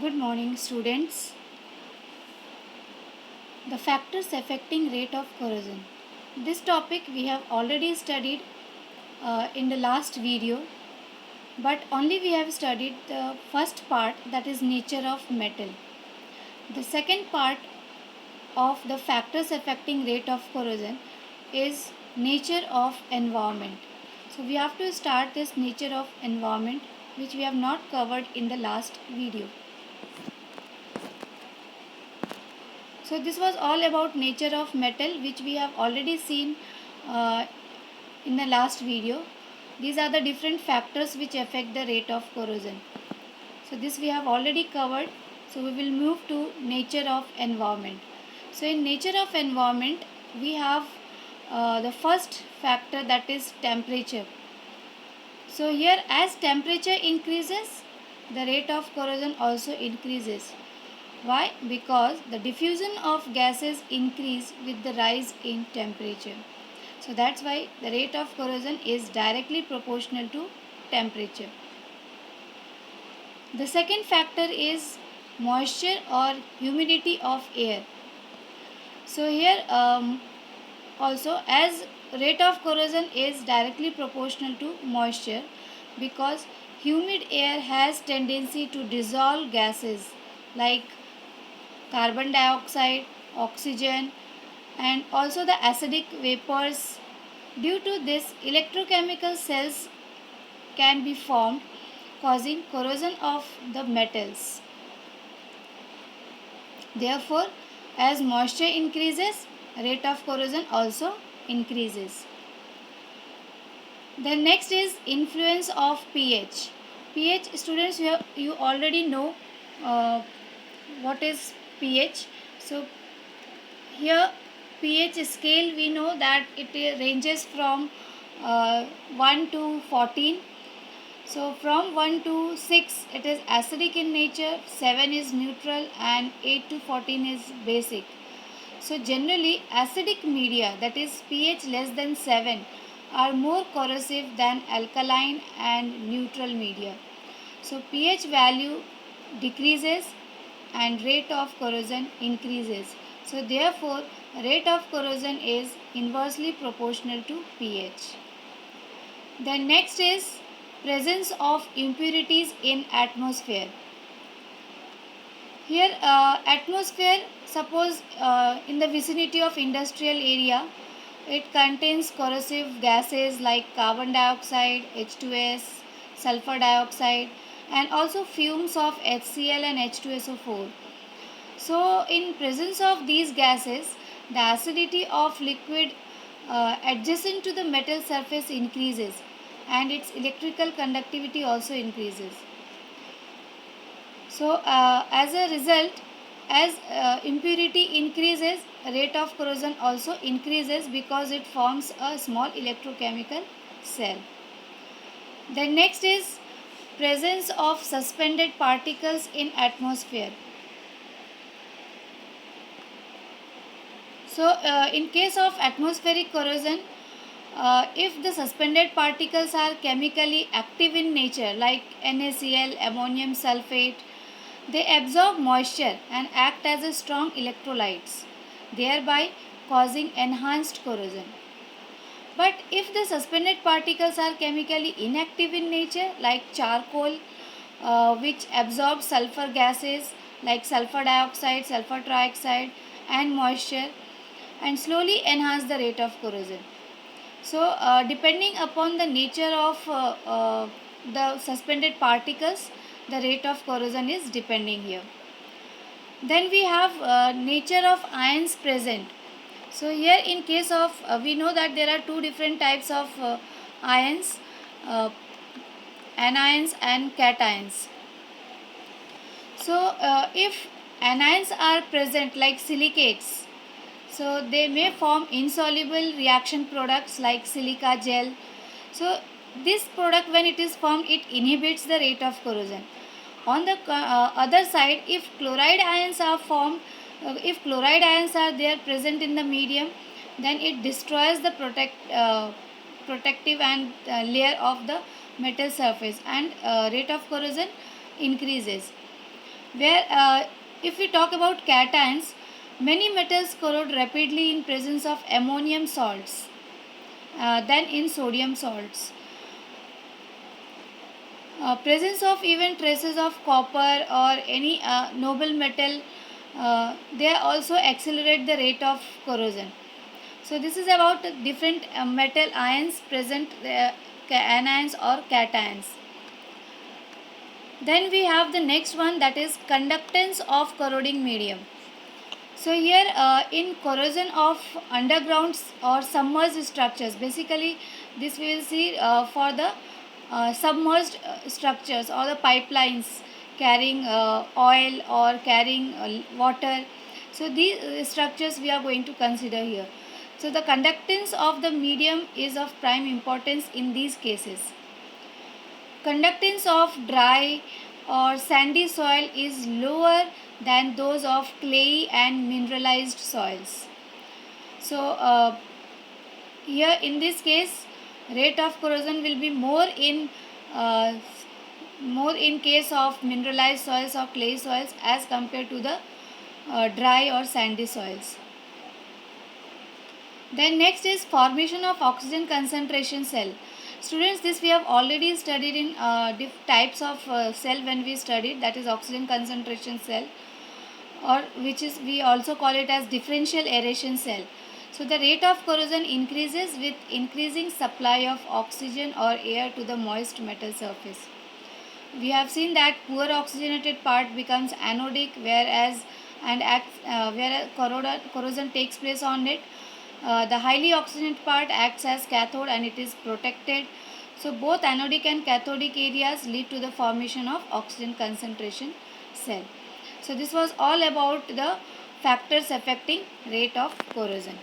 Good morning, students. The factors affecting rate of corrosion. This topic we have already studied in the last video, but only we have studied the first part, that is nature of metal. The second part of the factors affecting rate of corrosion is nature of environment. So we have to start this nature of environment, which we have not covered in the last video. So this was all about nature of metal, which we have already seen uh, in the last video. These are the different factors which affect the rate of corrosion. So this we have already covered. So we will move to nature of environment. So in nature of environment, we have the first factor, that is temperature. So here, as temperature increases, the rate of corrosion also increases. Why? Because the diffusion of gases increase with the rise in temperature. So that's why the rate of corrosion is directly proportional to temperature. The second factor is moisture or humidity of air. So here also, as rate of corrosion is directly proportional to moisture, because humid air has tendency to dissolve gases like carbon dioxide, oxygen, and also the acidic vapors. Due to this, electrochemical cells can be formed, causing corrosion of the metals. Therefore, as moisture increases, rate of corrosion also increases. The next is influence of pH. pH, students, you already know uh, what is pH. So here, pH scale, we know that it ranges from 1 to 14. So from 1 to 6 it is acidic in nature, 7 is neutral, and 8 to 14 is basic. So generally acidic media, that is pH less than 7, are more corrosive than alkaline and neutral media. So pH value decreases and rate of corrosion increases. So therefore rate of corrosion is inversely proportional to pH. Then next is presence of impurities in atmosphere. Here atmosphere, suppose in the vicinity of industrial area, it contains corrosive gases like carbon dioxide, H2S, sulfur dioxide, and also fumes of HCl and H2SO4. So in presence of these gases, the acidity of liquid adjacent to the metal surface increases and its electrical conductivity also increases. So as a result, as impurity increases, rate of corrosion also increases because it forms a small electrochemical cell. Then next is presence of suspended particles in atmosphere. So in case of atmospheric corrosion, if the suspended particles are chemically active in nature like NaCl, ammonium sulfate, they absorb moisture and act as a strong electrolytes, thereby causing enhanced corrosion. But if the suspended particles are chemically inactive in nature like charcoal, which absorbs sulfur gases like sulfur dioxide, sulfur trioxide, and moisture, and slowly enhance the rate of corrosion. So depending upon the nature of the suspended particles, the rate of corrosion is depending here. Then we have nature of ions present. So here in case of we know that there are two different types of ions, uh, anions and cations. So if anions are present like silicates, so they may form insoluble reaction products like silica gel. So this product, when it is formed, it inhibits the rate of corrosion. On the other side, if chloride ions are formed, if chloride ions are there present in the medium, then it destroys the protective and layer of the metal surface, and rate of corrosion increases. Where if we talk about cations, many metals corrode rapidly in presence of ammonium salts than in sodium salts. Presence of even traces of copper or any noble metal, they also accelerate the rate of corrosion. So this is about different metal ions present, anions or cations. Then we have the next one, that is conductance of corroding medium. So here in corrosion of underground or submerged structures, basically this we will see for the submerged structures or the pipelines carrying oil or carrying water. So these structures we are going to consider here. So the conductance of the medium is of prime importance in these cases. Conductance of dry or sandy soil is lower than those of clayey and mineralized soils. So here in this case, rate of corrosion will be uh, more in case of mineralized soils or clay soils as compared to the dry or sandy soils. Then next is formation of oxygen concentration cell. Students, this we have already studied in types of cell when we studied, that is oxygen concentration cell, or which is we also call it as differential aeration cell. So the rate of corrosion increases with increasing supply of oxygen or air to the moist metal surface. We have seen that poor oxygenated part becomes anodic, whereas where corrosion takes place on it. The highly oxygenated part acts as cathode and it is protected. So both anodic and cathodic areas lead to the formation of oxygen concentration cell. So this was all about the factors affecting rate of corrosion.